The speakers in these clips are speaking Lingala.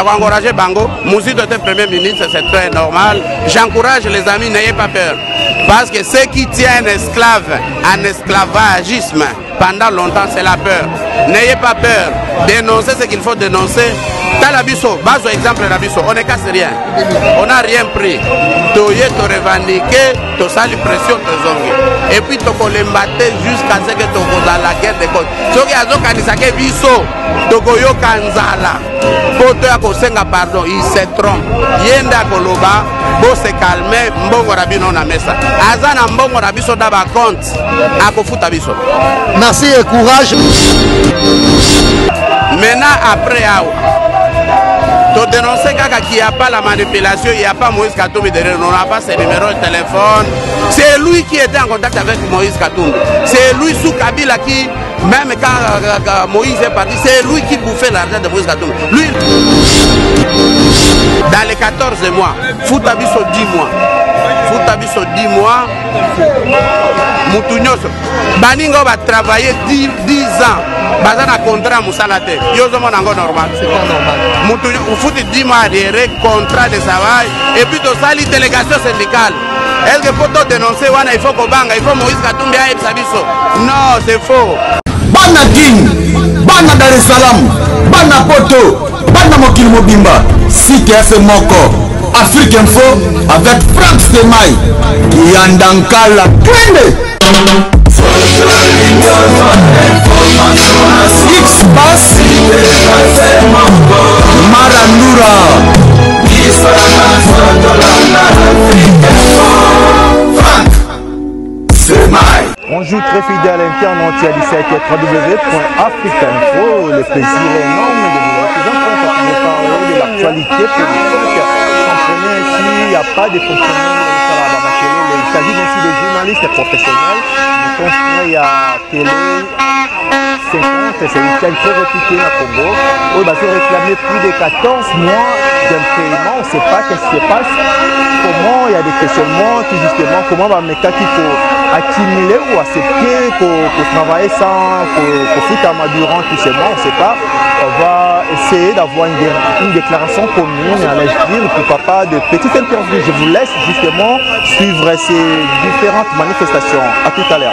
encouragé Bango. Mouzito était Premier ministre, c'est très normal. J'encourage les amis, n'ayez pas peur. Parce que ce qui tient un esclave en esclavagisme pendant longtemps, c'est la peur. N'ayez pas peur. Dénoncez ce qu'il faut dénoncer. Dans l'Abisso, base exemple l'Abisso, on ne casse rien. On n'a rien pris. Toye, to revendiquer, to sali pression, to zongi. Et puis to kolembater jusqu'à ce que to koza la guerre de côte. Soki azo kanisake biso, to koyo kanzala. Poto ya kosenga pardon, il se trompe. Yenda koloba, bo se calme, mbongo rabino na mesa. Azana mbongo rabiso daba compte, akofuta biso. Merci et courage. Maintenant après to dénoncer qu'il n'y a pas la manipulation, il n'y a pas Moïse Katumbi derrière, on n'a pas ses numéros de téléphone. C'est lui qui était en contact avec Moïse Katumbi. C'est lui sous Kabila qui, même quand Moïse est parti, c'est lui qui bouffait l'argent de Moïse Katumbi. Lui, dans les 14 mois, Foutabiso 10 mois. Foutabiso 10 mois. Moutounyoso. Baningo va travailler 10 ans. Bazan a contrat Moussalate. Yozomo nango normal. C'est pas normal. Moutounyo, vous foutez 10 mois derrière contrat de travail. Et puis tu sali délégation syndicale. Est-ce que faut dénoncer Wana, il faut Kobanga, il faut Moïse Katumbi à Sabiso? Non, c'est faux. Bana King, Bana Dar es Salaam, Bana Poto, Bana Mokil Mobimba, CTF Moko, Afrique Info avec Franck Stemai, Yandankala Twende. X-Bass, Marandura. Bonjour très fidèle internaute à 17 www.africainfo. Le plaisir est énorme de vous représenter pour vous parler de l'actualité politique. Comprenez ici, il n'y a pas de fonctionnaires il s'agit ainsi de journalistes professionnels. Nous construisons à télé 50, c'est une chaîne très réputée au Congo. Où il va se réclamer plus de 14 mois d'impayement. On ne sait pas ce qui se passe. Comment il y a des questionnements, tout justement, comment va mettre qu'il faut accumuler ou accepter pour travailler sans, pour foutre à durant tous ces mois, on ne sait pas. On va essayer d'avoir une déclaration commune à l'agir, pourquoi pas de petites interviews. Je vous laisse justement suivre ces différentes manifestations. À tout à l'heure.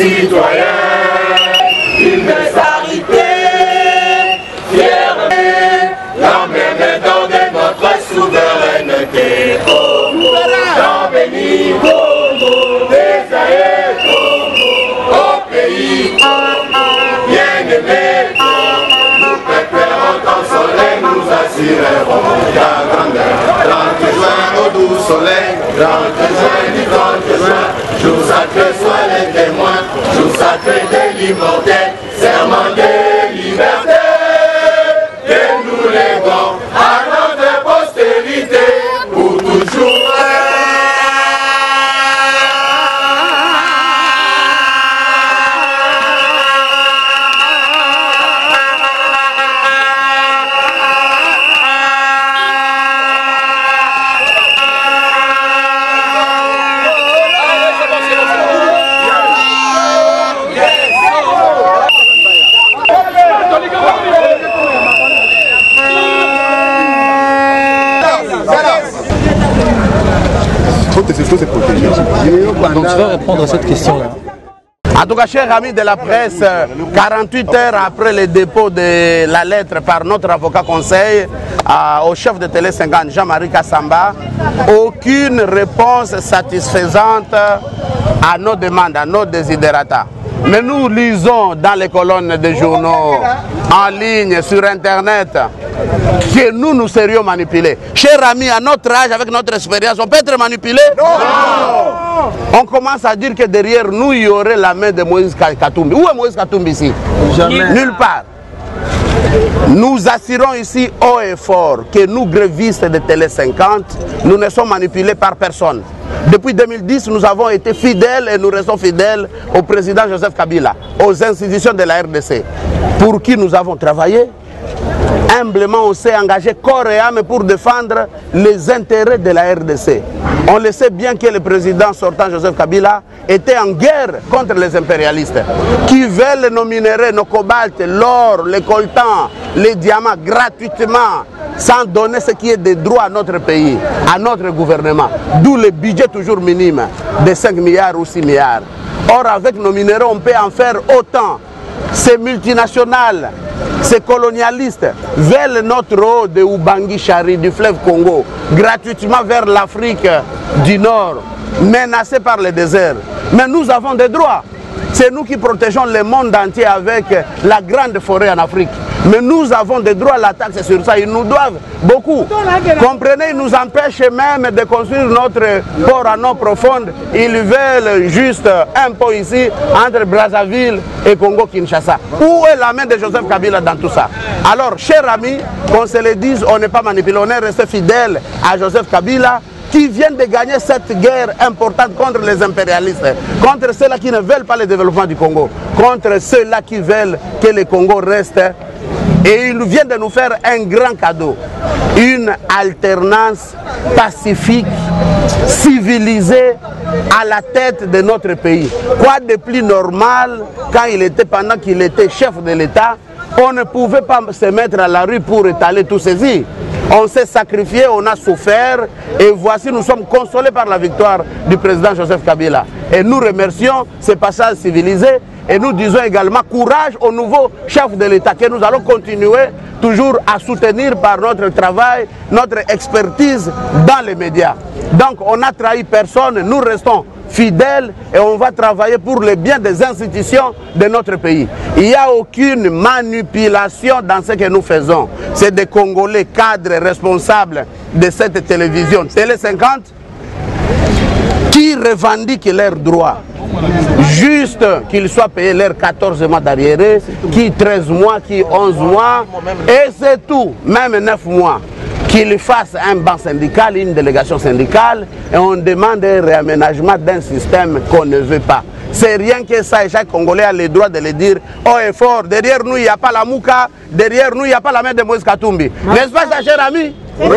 citoyens, une solidarité, fierté, l'en permettant de notre souveraineté. Congo, j'en bénis Congo, des aïeux Congo, au pays bien-aimé, nous préparons ton soleil, nous assurerons ta grandeur. 30 juin au doux soleil, 30 juin du 30 juin, jour sacré soit les témoins, jour sacré de l'immortel, serment de liberté, que nous léguons à notre postérité pour toujours. Donc je vais répondre à cette question-là. En tout cas, chers amis de la presse, 48 heures après le dépôt de la lettre par notre avocat conseil au chef de Télé 50, Jean-Marie Kassamba, aucune réponse satisfaisante à nos demandes, à nos desiderata. Mais nous lisons dans les colonnes des journaux, en ligne, sur Internet, que nous serions manipulés. Chers amis, à notre âge, avec notre expérience, on peut être manipulé? Non! On commence à dire que derrière nous, il y aurait la main de Moïse Katumbi. Où est Moïse Katumbi ici? Jamais. Nulle part. Nous assurons ici haut et fort que nous, grévistes de Télé 50, nous ne sommes manipulés par personne. Depuis 2010, nous avons été fidèles et nous restons fidèles au président Joseph Kabila, aux institutions de la RDC, pour qui nous avons travaillé. Humblement, on s'est engagé corps et âme pour défendre les intérêts de la RDC. On le sait bien que le président sortant Joseph Kabila était en guerre contre les impérialistes qui veulent nos minéraux, nos cobaltes, l'or, les coltans, les diamants gratuitement, sans donner ce qui est des droits à notre pays, à notre gouvernement. D'où le budget toujours minime de 5 milliards ou 6 milliards. Or, avec nos minéraux, on peut en faire autant. Ces multinationales, ces colonialistes veulent notre eau de Ubangi Chari du fleuve Congo gratuitement vers l'Afrique du Nord, menacée par le désert. Mais nous avons des droits. C'est nous qui protégeons le monde entier avec la grande forêt en Afrique. Mais nous avons des droits à la taxe sur ça. Ils nous doivent beaucoup. Comprenez, ils nous empêchent même de construire notre port en eau profonde. Ils veulent juste un pont ici entre Brazzaville et Congo-Kinshasa. Où est la main de Joseph Kabila dans tout ça? Alors, chers amis, qu'on se le dise, on n'est pas manipulé. On est resté fidèle à Joseph Kabila, qui vient de gagner cette guerre importante contre les impérialistes, contre ceux-là qui ne veulent pas le développement du Congo, contre ceux-là qui veulent que le Congo reste. Et il vient de nous faire un grand cadeau, une alternance pacifique, civilisée, à la tête de notre pays. Quoi de plus normal pendant qu'il était chef de l'État, on ne pouvait pas se mettre à la rue pour étaler tous ses vies. On s'est sacrifié, on a souffert et voici nous sommes consolés par la victoire du président Joseph Kabila. Et nous remercions ce passage civilisé et nous disons également courage au nouveau chef de l'État que nous allons continuer toujours à soutenir par notre travail, notre expertise dans les médias. Donc on n'a trahi personne, nous restons fidèles et on va travailler pour le bien des institutions de notre pays. Il n'y a aucune manipulation dans ce que nous faisons. C'est des Congolais cadres responsables de cette télévision Télé 50 qui revendiquent leurs droits. Juste qu'ils soient payés leurs 14 mois d'arriéré, qui 13 mois, qui 11 mois, et c'est tout, même 9 mois. Qu'ils fassent un banc syndical, une délégation syndicale, et on demande un réaménagement d'un système qu'on ne veut pas. C'est rien que ça, et chaque Congolais a le droit de le dire haut et fort. Derrière nous, il n'y a pas la Mouka, derrière nous, il n'y a pas la main de Moïse Katumbi. N'est-ce pas ça, cher ami? Oui!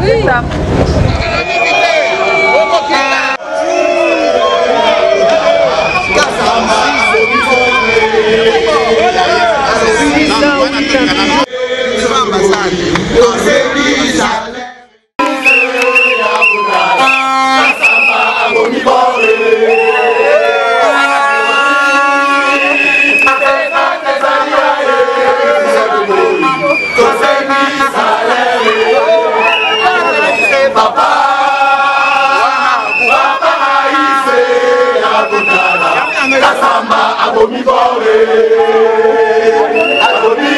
Oui. Kasamba abomi bore abomi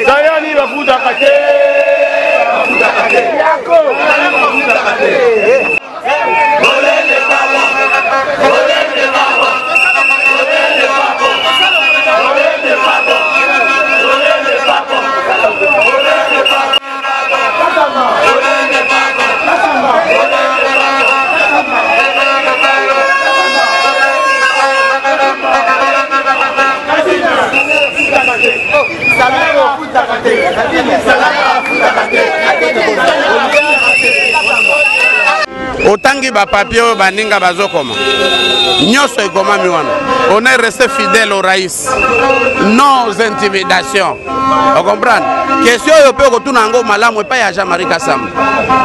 Zayani bafuta kate. Yako. Otangi ba papier baninga bazokoma. Nyoso ekomami wana. On est resté fidèle au raïs. Nos intimidations. Vous comprenez? Question yo pe ko tuna ngo malamu pa ya Jean-Marie Kasam.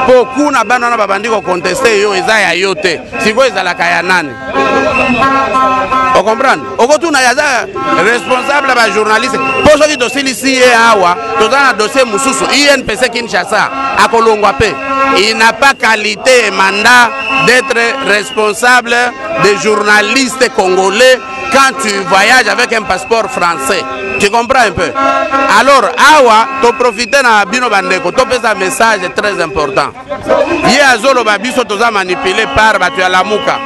Po kuna bana na babandi ko contester yo eza ya yote. Siko eza la kaya nani. Vous comprenez? Oko tuna ya za responsable ba journaliste. Po so ki dosili si awa, to za na dossier mususu INPC Kinshasa akolongwa pe. Il n'a pas qualité et mandat d'être responsable des journalistes congolais quand tu voyages avec un passeport français. Tu comprends un peu? Alors, awa, tu profites na bino bandeko, tu fais un message très important. Yé azolo babiso toza manipulé par Batu Alamuka,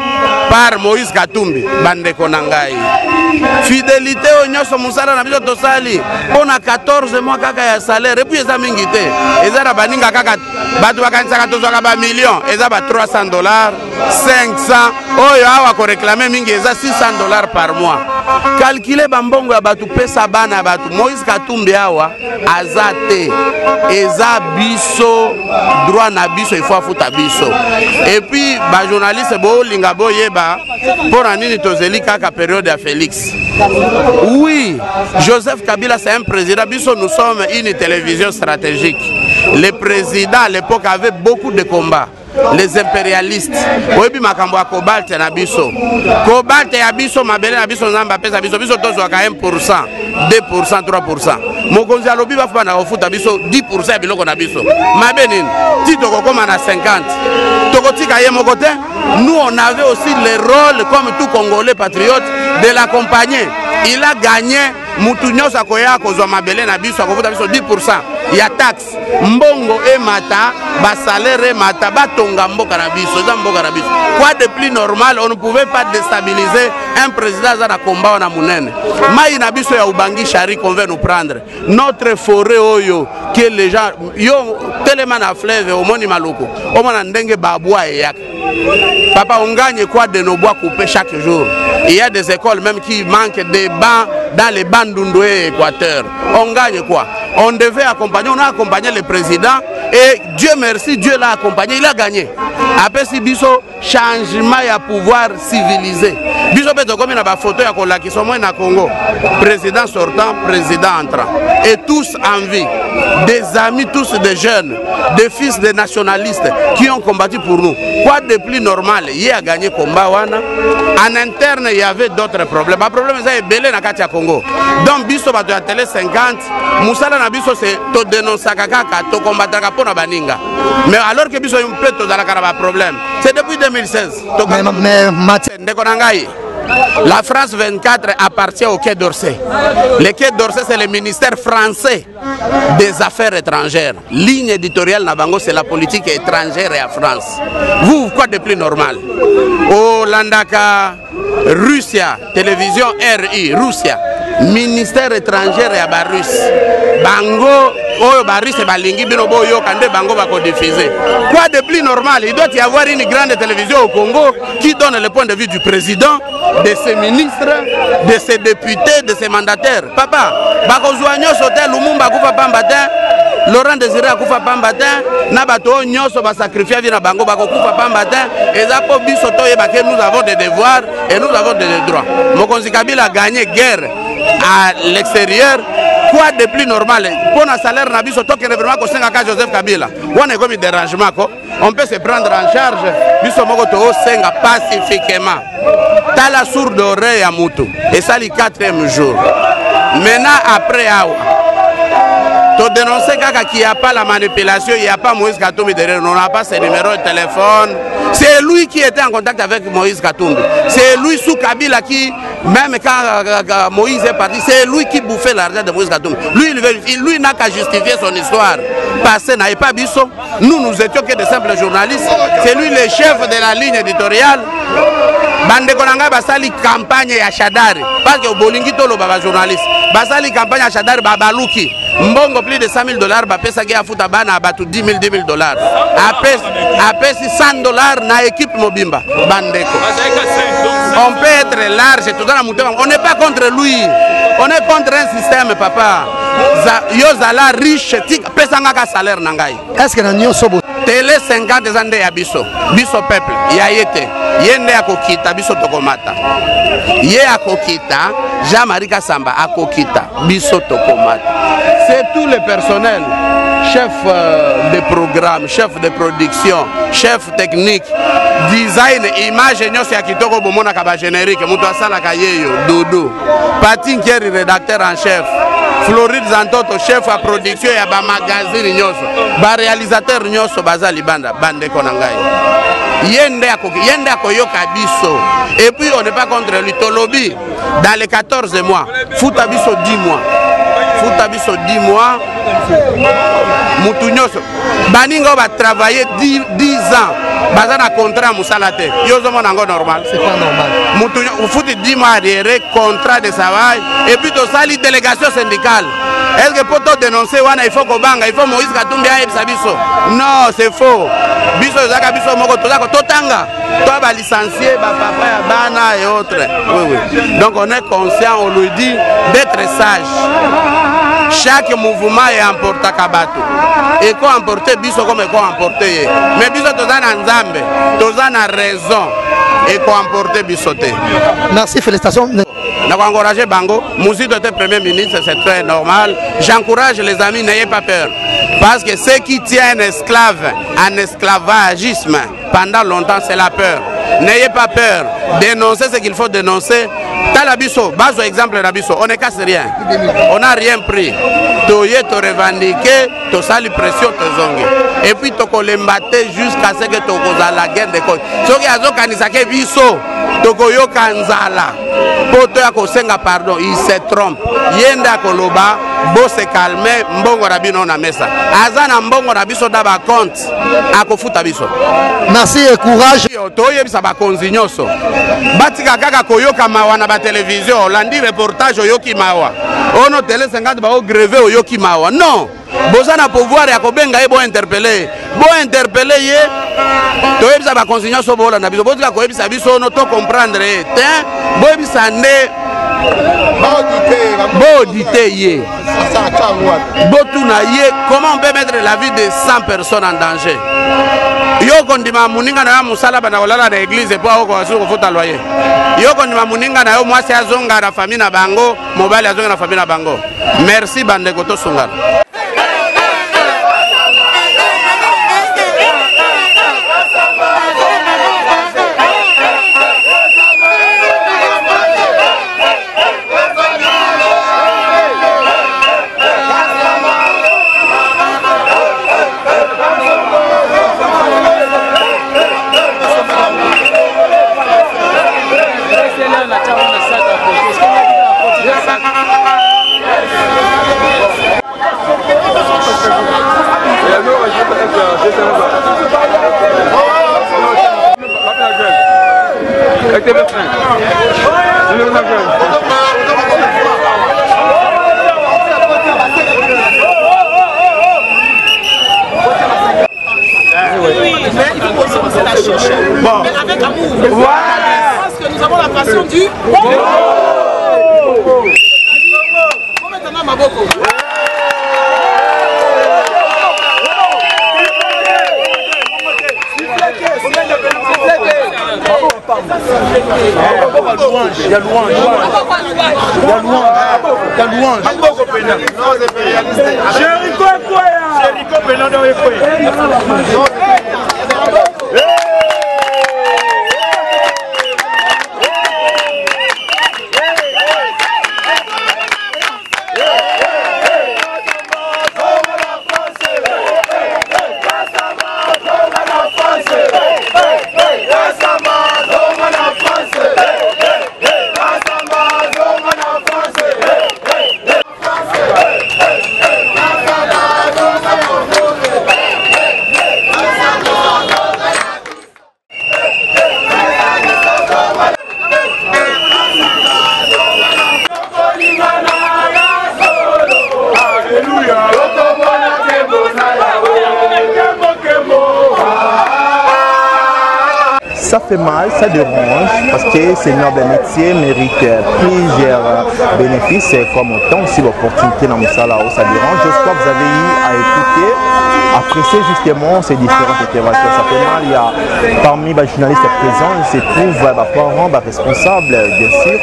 par Moïse Katumbi, bandeko nangai. Fidélité au nyoso musala na biso tosali, on a 14 mois kaka ya salaire, et puis eza mingite. Eza na baninga kaka, batu bakanisaka tozwaka ba millions, eza ba $300, 500, oyo awa ko réclamer mingi eza $600 par mois. Calculer bambongo ya batu pesa bana batu Moïse Katumbi awa azate eza biso droit na biso il faut afuta biso et puis ba journaliste bo linga boyeba pour nini tozeli kaka période ya Félix. Oui, Joseph Kabila c'est un président, biso nous sommes une télévision stratégique. Le président à l'époque avait beaucoup de combats. Les impérialistes, oyebi makambo ya cobalt na biso. Cobalt ya biso mabele na biso nzamba pesa biso biso tozwaka 1%, 2%, 3%. Mokonzi alobi bafupa na ofuta biso 10% ya biloko na biso. Mabe nini? Ti tokokoma na 50. Tokotika ye moko te. Nous on avait aussi le rôle comme tout Congolais patriote de l'accompagner. Il a gagné mutu nyosa koya kozwa mabele na biso akofuta biso 10% ya taxe. Mbongo e mata, ba salaire mata, ba tonga mboka na biso, za mboka na biso. Quoi de plus normal, on ne pouvait pas déstabiliser un président za na combat na munene. Mai na biso ya Ubangi Chari qu'on veut nous prendre. Notre forêt oyo que les gens yo tellement na fleuve au moni maloko. O mona ndenge babwa e yak. Papa, on gagne quoi de nos bois coupés chaque jour? Il y a des écoles même qui manquent des bancs dans les bancs d'Undoué Équateur. On gagne quoi? On devait accompagner, on a accompagné le président et Dieu merci, Dieu l'a accompagné, il a gagné. Après si biso changement à pouvoir civilisé. Biso beto comme na ba photo ya kola qui sont moins na Congo. Président sortant, président entrant. Et tous en vie. Des amis, tous des jeunes, des fils de nationalistes qui ont combattu pour nous. Quoi de plus normal? Il a gagné combat wana. En interne, il y avait d'autres problèmes. Le problème c'est belé na kati ya Congo. Donc biso bato ya télé 50, musala na biso c'est to dénoncer kaka, to combattre pour na baninga. Mais alors que biso un peu to dans la caraba problème. C'est depuis 2016. La France 24 appartient au Quai d'Orsay. Le Quai d'Orsay, c'est le ministère français des Affaires étrangères. Ligne éditoriale Nabango, c'est la politique étrangère et à France. Vous, quoi de plus normal? Au Landaka, Russie, télévision RI, Russie, ministère étranger et à Barus. Bango, oh Barus et Balingi, Binobo, Yokande, Bango va diffuser. Quoi de plus normal? Il doit y avoir une grande télévision au Congo qui donne le point de vue du président, de ses ministres, de ses députés, de ses mandataires. Papa, Bakozouagno Sotel, Lumumba Koufa Pambatin, Laurent Désiré Koufa Pambatin, Nabato Nyoso va sacrifier Vina Bango Bakoufa Pambatin, et Zapo Bisoto Yebake, nous avons des devoirs et nous avons des droits. Mokonzi Kabila a gagné guerre à l'extérieur. Quoi de plus normal? Pour un salaire, Nabiso Toke vraiment que Joseph Kabila. On est comme un dérangement. On peut se prendre en charge. Biso Mokoto Senga pacifiquement. T'as la sourde oreille à Moutou. Et ça, le 4e jour. Maintenant, après, tu dénonces qu'il n'y a pas la manipulation, il n'y a pas Moïse Katumbi derrière, on n'a pas ses numéros de téléphone. C'est lui qui était en contact avec Moïse Katumbi. C'est lui sous Kabila qui, même quand Moïse est parti, c'est lui qui bouffait l'argent de Moïse Katumbi. Lui n'a qu'à justifier son histoire. Passé n'a pas biso. Nous étions que des simples journalistes. C'est lui le chef de la ligne éditoriale. Bande Konanga basali campagne ya Shadari. Parce que Bolingi Tolo baba journaliste. Basali campagne ya Shadari babaluki. Mbongo plus de $100,000 bapesa gia futa bana abatu $10,000 apesi $100 na équipe Mobimba Bandeko. On peut être large tout dans la montée. On n'est pas contre lui. On est contre un système, papa. yozala riche tika pesanga ka salaire na ngai. Est-ce que na nyonso bo télé 50 ans ya biso peuple ya yete yende akokita biso tokomata ye akokita Jean-Marie Kasamba akokita biso tokomata. C'est tout le personnel, chef de programme, chef de production, chef technique, design, image nyonso ya kitoko bomona ka ba générique mutu asala ka yeyo Dodo Patin Kieri rédacteur en chef, Floride Zantoto chef à production ya ba magazine nyonso, ba réalisateur nyonso baza libanda bande ko na ngai yende akoyoka biso. Et puis on n'est pas contre lui tolobi dans les 14 mois futa biso 10 mois futa biso 10 mois mutu nyonso baninga ba travailler 10 ans baza na contrat musala te yozo mona ngo normal. c'est pas normal. Mutu futi 10 mois arrière contrat de travail et puis to sali délégation syndicale. Est-ce que pour te dénoncer wana il faut kobanga, il faut Moïse Katumbi ayebisa biso? Non, c'est faux. Biso zaka biso moko tozako totanga toi ba licencié ba papa ya bana et autres. Oui. Donc on est conscient, on lui dit d'être sage. Chaque mouvement est emporté kabato. Et qu'on emporte biso comme qu'on emporte ye. Mais biso tozana nzambe, tozana raison et qu'on emporte bisoté. Merci, félicitations. Encourager Bango, Mouzid était Premier ministre, c'est très normal. J'encourage les amis, n'ayez pas peur. Parce que ceux qui tiennent un esclave en esclavagisme pendant longtemps, c'est la peur. N'ayez pas peur. Dénoncez ce qu'il faut dénoncer. Talabiso, base exemple Rabiso, on ne casse rien. On n'a rien pris. Toye, to revendiquer, to sali pression, to zongi. Et puis to kolembate jusqu'à ce que to koza la guerre de cause. Soki azo kanisake biso, to koyo kanzala. Poto ya kosenga pardon, il se trompe. Yenda koloba, bo se calme, mbongo rabino na mesa. Azana mbongo rabiso da ba compte, akofuta biso. Merci et courage. Toye bisa ba konzinyoso. Batika kaka koyoka mawa na ba télévision, landi reportage oyoki mawa. Ono télé 50 ba o grevé oyoki mawa. Non. Bozana pouvoir ya kobenga ebo interpeller. Bo interpeller ye. Toye bisa ba konzinyoso bola na biso. Botika koyebisa biso no to comprendre. Tiens, bo bisa ne Bodité ye. Botuna ye. Comment on peut mettre la vie de 100 personnes en danger? Yo kondima muninga na musala bana walala na église po ako asuru futa loyer. Yo kondima muninga na yo mwasi azonga na famille na bango, mobali azonga na famille na bango. Merci bande koto sungala. Bon. Mais avec amour. Ouais. Parce que nous avons la passion du Congo. Bon, maintenant, Maboko. Il y a louange. Jéricho est quoi? Jéricho Pénando est quoi? ça fait mal, ça dérange, parce que ce noble métier mérite plusieurs bénéfices, comme autant aussi l'opportunité dans le salaire, ça dérange. J'espère que vous avez eu à écouter, apprécier justement ces différentes interventions. Ça fait mal, il y a parmi les journalistes présents, il se trouve les parents, les responsables, bien sûr,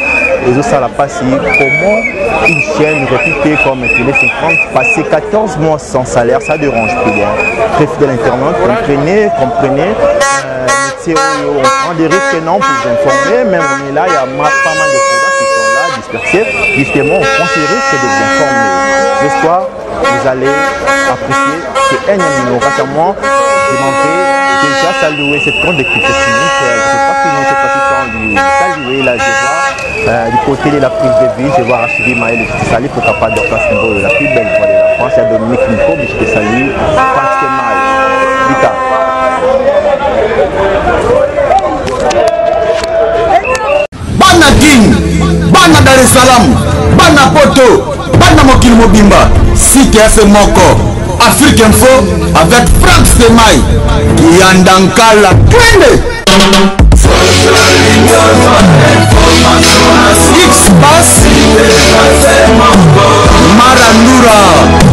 et ça la passe. Comment une chaîne réputée comme Télé 50 passer 14 mois sans salaire, ça dérange plus bien. Très fidèle internaute, comprenez, on prend des risques non pour vous informer, même on est là, il y a pas mal de soldats qui sont là, dispersés, justement, on prend ces risques de vous informer. J'espère que vous allez apprécier ce énième numéro. Rassemblement, je m'en déjà saluer cette grande équipe technique. Je ne sais pas si nous cette fois-ci du saluer, là je vois du côté de la prise de vie, je vois Rachidi Maël et je te salue pour capable de place de la plus belle voix de la France, il y a Dominique Nico, mais je te salue, Franck Maël. Vita. Bana King, Bana Dar es Salaam, Bana Poto, Bana Mokil Mobimba, Site F Moko, Afrique Info avec Franck Stemai, qui en Dankala Twende. X-Pass, Marandura.